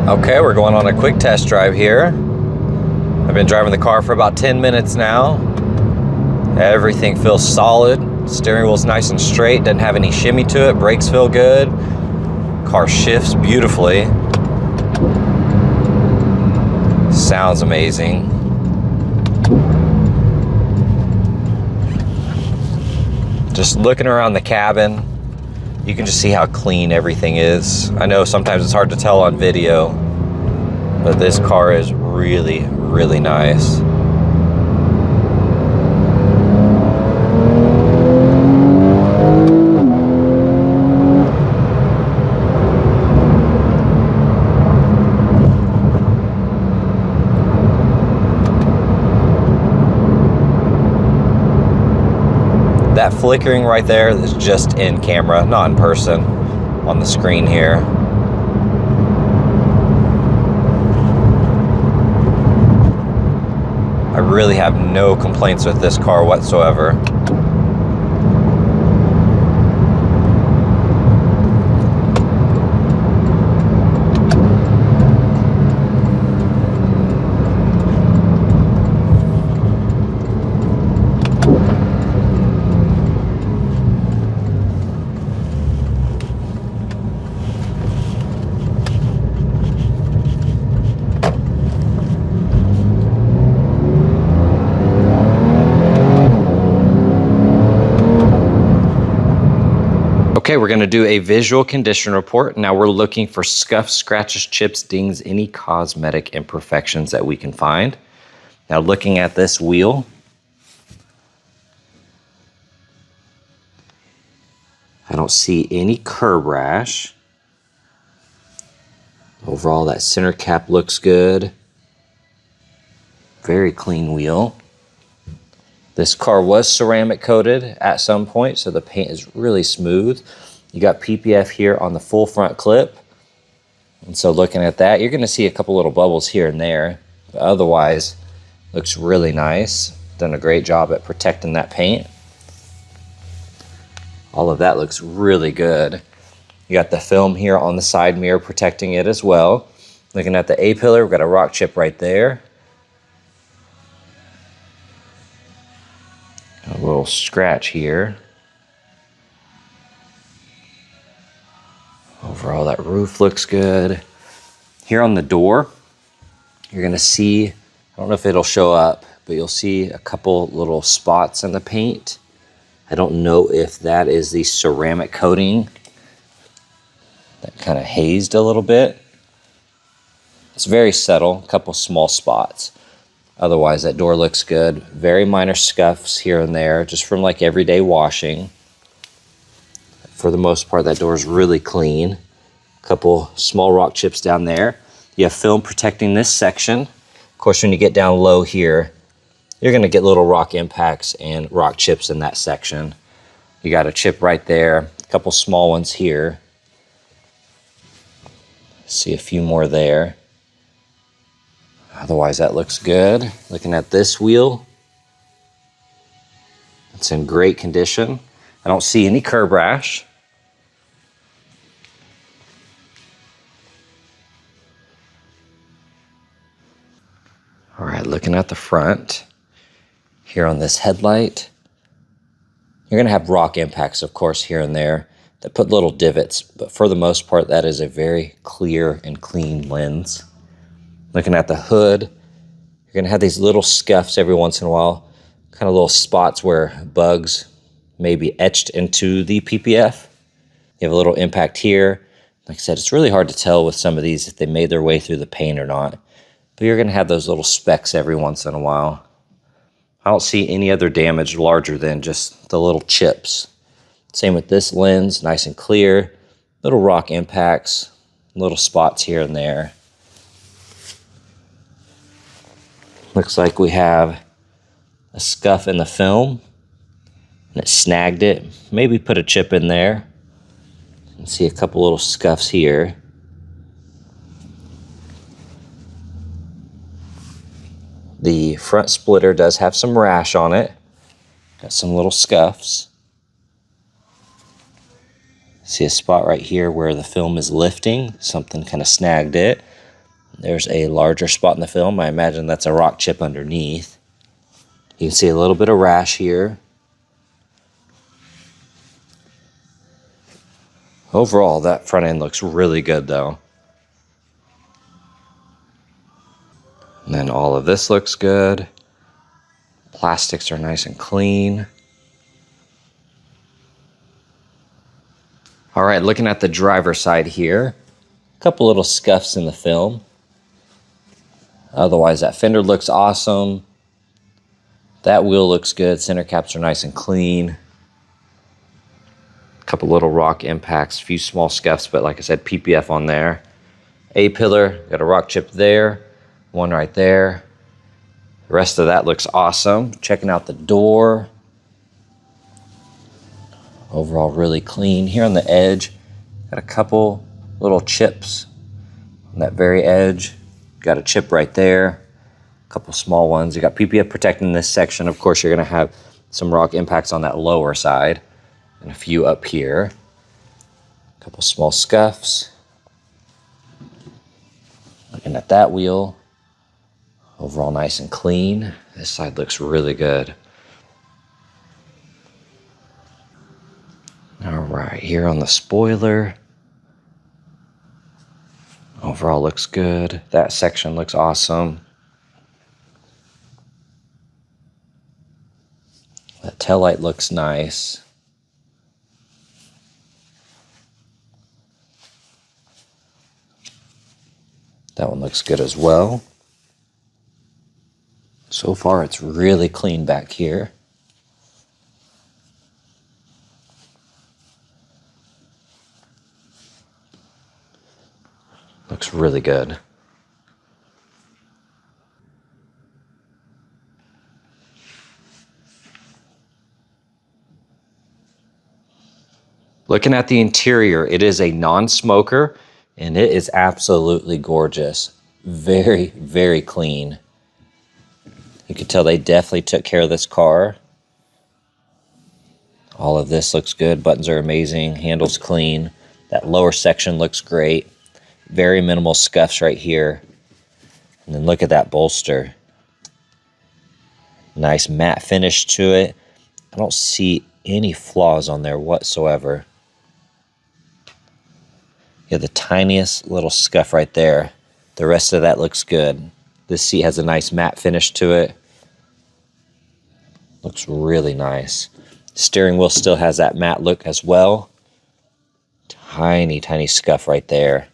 Okay, we're going on a quick test drive here. I've been driving the car for about 10 minutes now. Everything feels solid. Steering wheel's nice and straight, doesn't have any shimmy to it. Brakes feel good. Car shifts beautifully. Sounds amazing. Just looking around the cabin, you can just see how clean everything is. I know sometimes it's hard to tell on video, but this car is really, really nice. That flickering right there is just in camera, not in person, on the screen here. I really have no complaints with this car whatsoever. Okay, we're gonna do a visual condition report. Now we're looking for scuffs, scratches, chips, dings, any cosmetic imperfections that we can find. Now looking at this wheel, I don't see any curb rash. Overall, that center cap looks good. Very clean wheel. This car was ceramic coated at some point, so the paint is really smooth. You got PPF here on the full front clip. And so looking at that, you're gonna see a couple little bubbles here and there, but otherwise, looks really nice. Done a great job at protecting that paint. All of that looks really good. You got the film here on the side mirror protecting it as well. Looking at the A-pillar, we've got a rock chip right there. A little scratch here. Overall, that roof looks good. Here on the door, you're gonna see, I don't know if it'll show up, but you'll see a couple little spots in the paint. I don't know if that is the ceramic coating that kind of hazed a little bit. It's very subtle, a couple small spots. Otherwise, that door looks good. Very minor scuffs here and there, just from like everyday washing. For the most part, that door is really clean. A couple small rock chips down there. You have film protecting this section. Of course, when you get down low here, you're gonna get little rock impacts and rock chips in that section. You got a chip right there, a couple small ones here. See a few more there. Otherwise, that looks good. Looking at this wheel, it's in great condition. I don't see any curb rash. All right, looking at the front, here on this headlight, you're gonna have rock impacts, of course, here and there that put little divots, but for the most part, that is a very clear and clean lens. Looking at the hood, you're gonna have these little scuffs every once in a while, kind of little spots where bugs may be etched into the PPF. You have a little impact here. Like I said, it's really hard to tell with some of these if they made their way through the paint or not, but you're gonna have those little specks every once in a while. I don't see any other damage larger than just the little chips. Same with this lens, nice and clear. Little rock impacts, little spots here and there. Looks like we have a scuff in the film and it snagged it. Maybe put a chip in there. You can see a couple little scuffs here. The front splitter does have some rash on it. Got some little scuffs. See a spot right here where the film is lifting. Something kind of snagged it. There's a larger spot in the film. I imagine that's a rock chip underneath. You can see a little bit of rash here. Overall, that front end looks really good though. And then all of this looks good. Plastics are nice and clean. All right, looking at the driver's side here, a couple little scuffs in the film. Otherwise, that fender looks awesome. That wheel looks good. Center caps are nice and clean. A couple little rock impacts, a few small scuffs, but like I said, PPF on there. A-pillar, got a rock chip there, one right there. The rest of that looks awesome. Checking out the door. Overall, really clean. Here on the edge, got a couple little chips on that very edge. Got a chip right there. A couple small ones. You got PPF protecting this section. Of course, you're going to have some rock impacts on that lower side and a few up here. A couple small scuffs. Looking at that wheel. Overall, nice and clean. This side looks really good. All right, here on the spoiler. Overall looks good. That section looks awesome. That taillight looks nice. That one looks good as well. So far, it's really clean back here. Looks really good. Looking at the interior, it is a non-smoker and it is absolutely gorgeous. Very, very clean. You can tell they definitely took care of this car. All of this looks good. Buttons are amazing. Handles clean. That lower section looks great. Very minimal scuffs right here. And then look at that bolster. Nice matte finish to it. I don't see any flaws on there whatsoever. You have the tiniest little scuff right there. The rest of that looks good. This seat has a nice matte finish to it. Looks really nice. Steering wheel still has that matte look as well. Tiny, tiny scuff right there.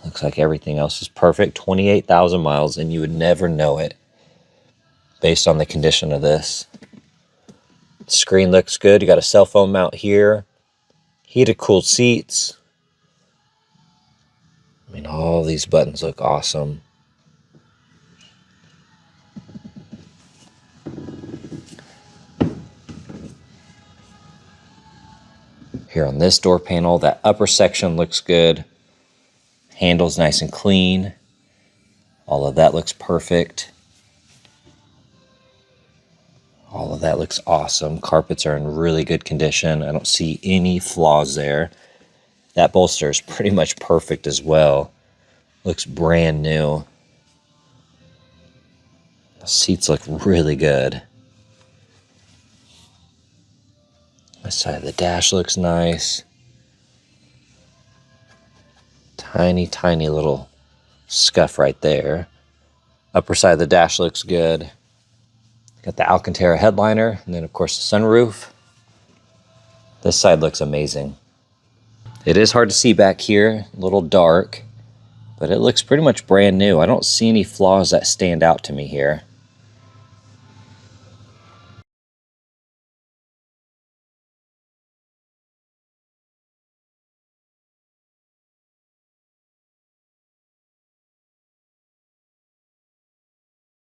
Looks like everything else is perfect. 28,000 miles, and you would never know it based on the condition of this. Screen looks good. You got a cell phone mount here. Heated, cooled seats. I mean, all these buttons look awesome. Here on this door panel, that upper section looks good. Handles nice and clean. All of that looks perfect. All of that looks awesome. Carpets are in really good condition. I don't see any flaws there. That bolster is pretty much perfect as well. Looks brand new. The seats look really good. This side of the dash looks nice. Tiny, tiny little scuff right there. Upper side of the dash looks good. Got the Alcantara headliner, and then of course the sunroof. This side looks amazing. It is hard to see back here, a little dark, but it looks pretty much brand new. I don't see any flaws that stand out to me here.